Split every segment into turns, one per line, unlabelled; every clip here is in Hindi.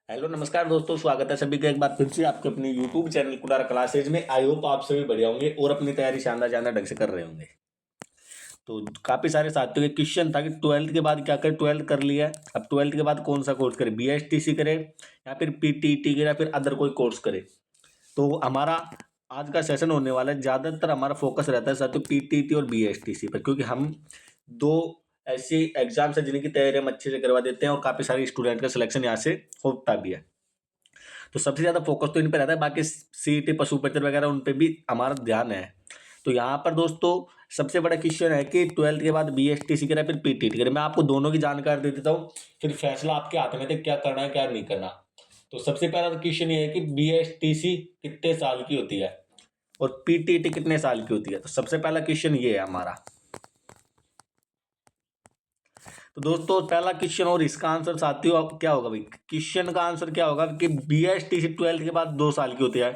हेलो नमस्कार दोस्तों, स्वागत है सभी का एक बार फिर से आपके अपने यूट्यूब चैनल कुडारा क्लासेज में। आई होप आप सभी बढ़िया होंगे और अपनी तैयारी शानदार शानदार ढंग से कर रहे होंगे। तो काफ़ी सारे साथियों के क्वेश्चन था कि ट्वेल्थ के बाद क्या करें। ट्वेल्थ कर लिया, अब ट्वेल्थ के बाद कौन सा कोर्स करें, बीएसटीसी करें या फिर पीटीईटी करें या फिर अदर कोई कोर्स करें। तो हमारा आज का सेशन होने वाला है, ज़्यादातर हमारा फोकस रहता है साथियों पीटीईटी और बीएसटीसी पर, क्योंकि हम दो ऐसी एग्जाम्स है जिनकी तैयारी हम अच्छे से करवा देते हैं और काफ़ी सारे स्टूडेंट का सिलेक्शन यहाँ से होता भी है। तो सबसे ज़्यादा फोकस तो इन पे रहता है, बाकी सीईटी पशु पत्र वगैरह उन पे भी हमारा ध्यान है। तो यहाँ पर दोस्तों सबसे बड़ा क्वेश्चन है कि ट्वेल्थ के बाद बीएसटीसी करें फिर पीटीटी करें। मैं आपको दोनों की जानकारी दे देता हूँ, फिर फैसला आपके हाथ में थे क्या करना है क्या नहीं करना। तो सबसे पहला क्वेश्चन ये है कि बीएसटीसी कितने साल की होती है और पीटीटी कितने साल की होती है। तो सबसे पहला क्वेश्चन ये है हमारा। तो दोस्तों पहला क्वेश्चन और इसका आंसर साथियों अब क्या होगा भाई, क्वेश्चन का आंसर क्या होगा कि बीएसटीसी ट्वेल्थ के बाद 2 साल की होती है।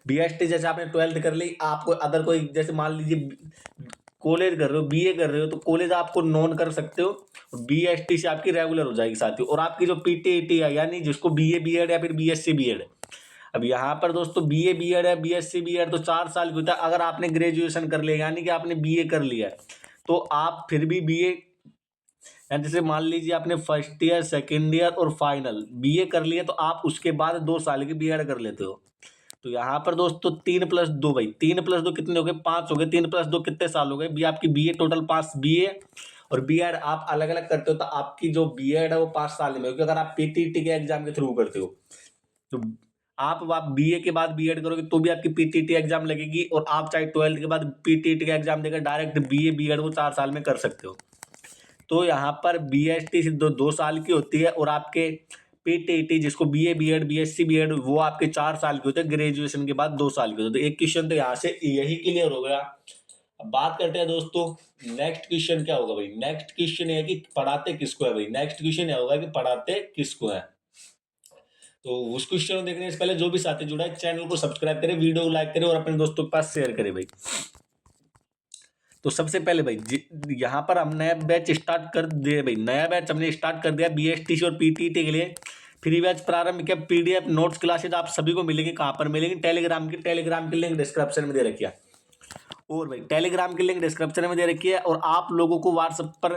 बीएसटी जैसे आपने ट्वेल्थ कर ली, आपको अदर कोई जैसे मान लीजिए कॉलेज कर रहे हो, बीए कर रहे हो, तो कॉलेज आपको नॉन कर सकते हो, बीएसटी से आपकी रेगुलर हो जाएगी साथियों। और आपकी जो पीटीईटी है यानी जिसको बीए बीएड या फिर बीएससी बीएड, अब यहाँ पर दोस्तों बीए बीएड है बीएससी बीएड तो 4 साल की होता है। अगर आपने ग्रेजुएशन कर लिया यानी कि आपने बीए कर लिया है, तो आप फिर भी बीए, जैसे मान लीजिए आपने फर्स्ट ईयर सेकेंड ईयर और फाइनल बीए कर लिया, तो आप उसके बाद 2 साल की बीएड कर लेते हो। तो यहाँ पर दोस्तों 3+2 भाई, 3+2 कितने हो गए, 5 हो गए। 3+2 कितने साल हो गए, बी आपकी बीए टोटल 5 बीए और बीएड आप अलग अलग करते हो, तो आपकी जो बीएड है वो 5 साल में होगी। अगर आप पीटीटी के एग्जाम के थ्रू करते हो तो आप बीए के बाद बीएड करोगे तो भी आपकी पीटीटी एग्जाम लगेगी, और आप चाहे ट्वेल्थ के बाद पीटीटी का एग्जाम देकर डायरेक्ट बीए बीएड वो 4 साल में कर सकते हो। तो यहाँ पर बीएसटी 2 साल की होती है और आपके पीटीटी जिसको बीए बीएड बीएससी बीएड वो आपके 4 साल की होते हैं, ग्रेजुएशन के बाद 2 साल की होते हैं। तो एक क्वेश्चन तो यहाँ से यही क्लियर हो गया। अब बात करते हैं दोस्तों नेक्स्ट क्वेश्चन क्या होगा भाई। नेक्स्ट क्वेश्चन है कि पढ़ाते किसको है भाई। नेक्स्ट क्वेश्चन यह होगा कि पढ़ाते किसको है। तो उस क्वेश्चन को देखने से पहले जो भी साथी जुड़ा है चैनल को सब्सक्राइब करें, वीडियो को लाइक करें और अपने दोस्तों के पास शेयर करें भाई। तो सबसे पहले भाई यहाँ पर हम नया बैच स्टार्ट कर दिए भाई, नया बैच हमने स्टार्ट कर दिया बीएसटीसी और पीटीटी के लिए। फ्री बैच प्रारंभ किया, पीडीएफ नोट्स क्लासेज आप सभी को मिलेंगे। कहाँ पर मिलेंगे, टेलीग्राम की लिंक डिस्क्रिप्शन में दे रखी है। और भाई टेलीग्राम की लिंक डिस्क्रिप्शन में दे रखी है, और आप लोगों को व्हाट्सएप पर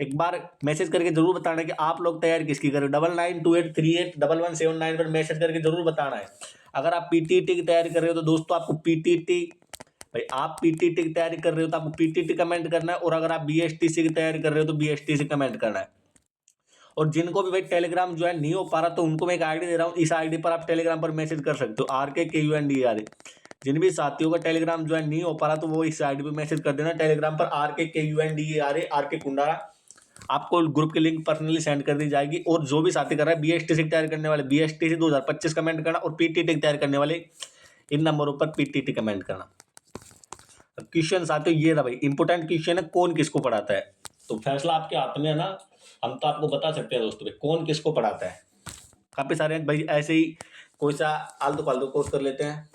एक बार मैसेज करके जरूर बताना है कि आप लोग तैयारी किसकी करें। 9928381179 पर मैसेज करके जरूर बताना है। अगर आप पीटीटी की तैयारी कर रहे हो तो दोस्तों आपको पीटीटी भाई, आप पीटीटी की तैयारी कर रहे हो तो आपको पीटीटी कमेंट करना है, और अगर आप बीएसटीसी की तैयारी कर रहे हो तो बीएसटीसी कमेंट करना है। और जिनको भी भाई टेलीग्राम ज्वाइन नहीं हो पा रहा तो उनको मैं एक आईडी दे रहा हूँ, इस आईडी पर आप टेलीग्राम पर मैसेज कर सकते हो, RKKUNDERA। जिन भी साथियों का टेलीग्राम ज्वाइन नहीं हो पा रहा तो वो इस आईडी पर मैसेज कर देना टेलीग्राम पर, RKKUNDERA RK कुंडारा। आपको ग्रुप की लिंक पर्सनली सेंड कर दी जाएगी। और जो भी साथी कर रहा है बीएसटीसी की तैयारी करने वाले बीएसटीसी 2025 कमेंट करना, और पीटीटी की तैयारी करने वाले इन नंबरों पर पीटीटी कमेंट करना। क्वेश्चन साथियों ये था भाई, इंपोर्टेंट क्वेश्चन है, कौन किसको पढ़ाता है। तो फैसला आपके हाथ में है ना, हम तो आपको बता सकते हैं दोस्तों भाई कौन किसको पढ़ाता है। काफी सारे हैं भाई, ऐसे ही कोई सा आलतू फालतू कोर्स कर लेते हैं,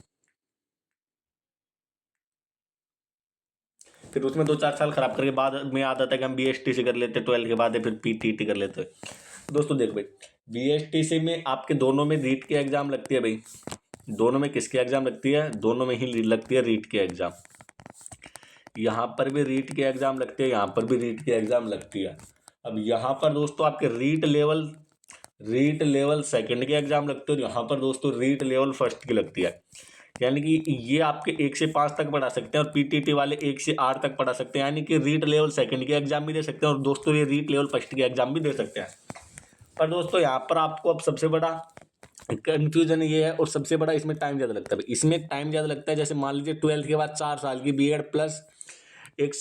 फिर उसमें 2-4 साल खराब करके बाद में आदत है कि हम बीएसटीसी कर लेते हैं, 12 के बाद फिर पीटीटी कर लेते हैं। दोस्तों देख भाई, बीएसटीसी में आपके दोनों में रीट की एग्जाम लगती है भाई। दोनों में किसकी एग्जाम लगती है, दोनों में ही लगती है रीट की एग्जाम। यहाँ पर भी रीट की एग्जाम लगती है, यहाँ पर भी रीट की एग्जाम लगती है। अब यहाँ पर दोस्तों आपके रीट लेवल सेकंड की एग्जाम लगती है, और यहाँ पर दोस्तों रीट लेवल फर्स्ट की लगती है। यानी कि ये आपके 1 से 5 तक पढ़ा सकते हैं और पीटीटी वाले 1 से 8 तक पढ़ा सकते हैं। यानी कि रीट लेवल सेकंड की एग्जाम भी दे सकते हैं और दोस्तों ये रीट लेवल फर्स्ट की एग्जाम भी दे सकते हैं। पर दोस्तों यहाँ पर आपको अब सबसे बड़ा कंफ्यूजन ये है, और सबसे बड़ा इसमें टाइम ज़्यादा लगता है। इसमें टाइम ज़्यादा लगता है, जैसे मान लीजिए 12 के बाद 4 साल की बीएड प्लस 1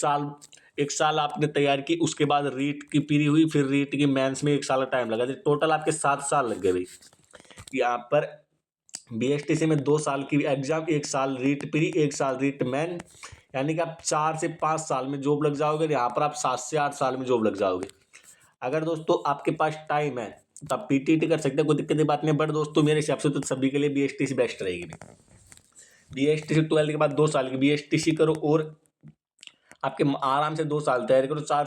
साल आपने तैयारी की, उसके बाद रीट की पीरी हुई, फिर रीट की मेंस में 1 साल का टाइम लगा, तो टोटल आपके 7 साल लग गए भाई। यहाँ पर बीएसटीसी में 2 साल की एग्जाम, 1 साल रीट पीरी, 1 साल रीट मेन, यानी कि आप 4 से 5 साल में जॉब लग जाओगे। यहाँ पर आप 7 से 8 साल में जॉब लग जाओगे। अगर दोस्तों आपके पास टाइम है तो आप पीटीटी कर सकते हैं, कोई दिक्कत की बात नहीं। बट दोस्तों मेरे हिसाब से तो सभी के लिए बीएसटीसी बेस्ट रहेगी। बीएसटीसी 12 के बाद 2 साल की बीएसटीसी करो, और आपके आराम से 2 साल तैयारी करो, 4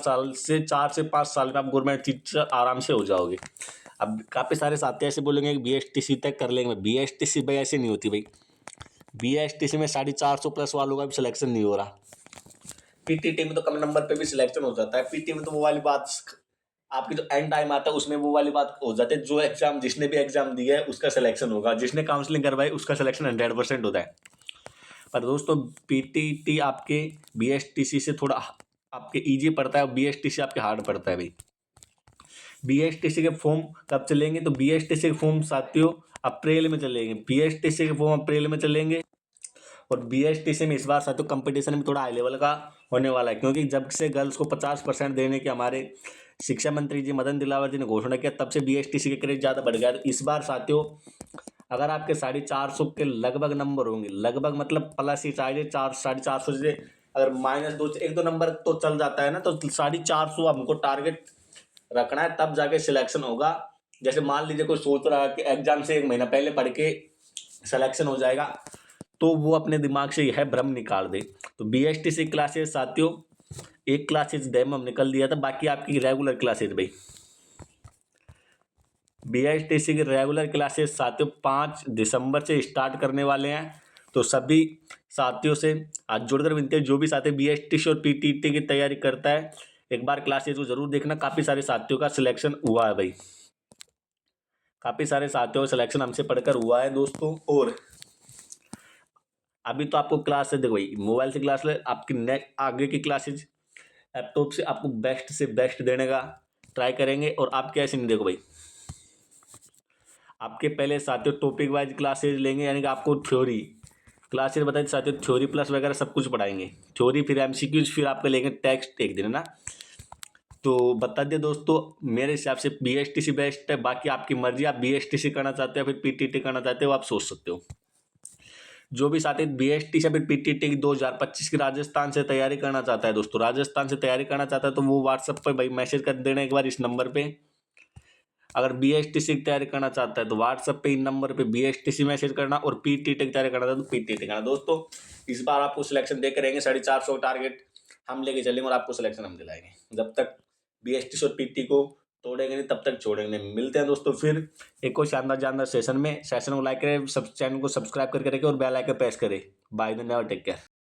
से 5 साल में आप गवर्नमेंट टीचर आराम से हो जाओगे। अब काफ़ी सारे साथी ऐसे बोलेंगे कि BSTC तक कर लेंगे। BSTC भाई ऐसे नहीं होती भाई। BSTC में 450 प्लस वालों का भी सिलेक्शन नहीं हो रहा। PTT में तो कम नंबर पे भी सिलेक्शन हो जाता है। PT में तो वो वाली बात आपकी जो एंड टाइम आता है उसमें वो वाली बात हो जाती है, जो एग्जाम जिसने भी एग्जाम दिया है उसका सिलेक्शन होगा, जिसने काउंसलिंग करवाई उसका सिलेक्शन 100% होता है। पर दोस्तों PTT आपके BSTC से थोड़ा आपके ईजी पड़ता है, BSTC आपके हार्ड पड़ता है भाई। BSTC के फॉर्म कब चलेंगे? तो BSTC के फॉर्म साथियों अप्रैल में चलेंगे। BSTC के फॉर्म अप्रैल में चलेंगे और BSTC में इस बार साथियों कंपटीशन भी थोड़ा हाई लेवल का होने वाला है, क्योंकि जब से गर्ल्स को 50% देने के हमारे शिक्षा मंत्री जी मदन दिलावर जी ने घोषणा किया, तब से BSTC के क्रेज ज़्यादा बढ़ गया। तो इस बार साथियों अगर आपके 450 के लगभग नंबर होंगे, लगभग मतलब प्लस ही चाहिए 450 से, अगर -2 1-2 नंबर तो चल जाता है ना, तो 450 हमको टारगेट रखना है, तब जाके सिलेक्शन होगा। जैसे मान लीजिए कोई सोच रहा है कि एग्जाम से 1 महीना पहले पढ़ के सिलेक्शन हो जाएगा, तो वो अपने दिमाग से यह भ्रम निकाल दे। तो BSTC क्लासेस साथियों एक क्लासेस डेमो निकल दिया था, बाकी आपकी रेगुलर क्लासेस भाई। BSTC की रेगुलर क्लासेस साथियों 5 दिसंबर से स्टार्ट करने वाले हैं। तो सभी साथियों से आज जुड़कर विनती है, जो भी साथी BSTC और PTT की तैयारी करता है, एक बार क्लासेस को जरूर देखना। काफ़ी सारे साथियों का सिलेक्शन हुआ है भाई, काफ़ी सारे साथियों का सिलेक्शन हमसे पढ़कर हुआ है दोस्तों। और अभी तो आपको क्लास से देखो भाई, मोबाइल से क्लास ले, आपकी नेक्स्ट आगे की क्लासेज लैपटॉप से आपको बेस्ट से बेस्ट देने का ट्राई करेंगे। और आप कैसे नहीं देखो भाई, आपके पहले साथियों टॉपिक वाइज क्लासेज लेंगे, यानी कि आपको थ्योरी क्लासेज बताइए साथियों, थ्योरी प्लस वगैरह सब कुछ पढ़ाएंगे। थ्योरी फिर MCQs, फिर आपके लेंगे टेक्स्ट एक दिन ना। तो बता दिए दोस्तों, मेरे हिसाब से BSTC बेस्ट है। बाकी आपकी मर्जी, आप BSTC करना चाहते हो फिर PTT करना चाहते हो, आप सोच सकते हो। जो भी साथी BSTC या फिर PTT की 2025 की राजस्थान से तैयारी करना चाहता है दोस्तों, राजस्थान से तैयारी करना चाहता है, तो वो व्हाट्सएप पर भाई मैसेज कर देना एक बार इस नंबर पे। अगर BSTC की तैयारी करना चाहता है तो व्हाट्सएप पे इन नंबर पे BSTC मैसेज करना, और PTT की तैयारी करना चाहता है तो PTT करना। दोस्तों इस बार आपको सिलेक्शन देकर रहेंगे, 450 टारगेट हम लेके चलेंगे और आपको सिलेक्शन हम दिलाएंगे। जब तक BSTC और PT को तोड़ेंगे नहीं तब तक छोड़ेंगे नहीं। मिलते हैं दोस्तों फिर एक और शानदार सेशन में। सेशन को लाइक करें, सब चैनल को सब्सक्राइब करके रखें और बेल आइकन प्रेस करें। बाय, धन्यवाद, टेक केयर।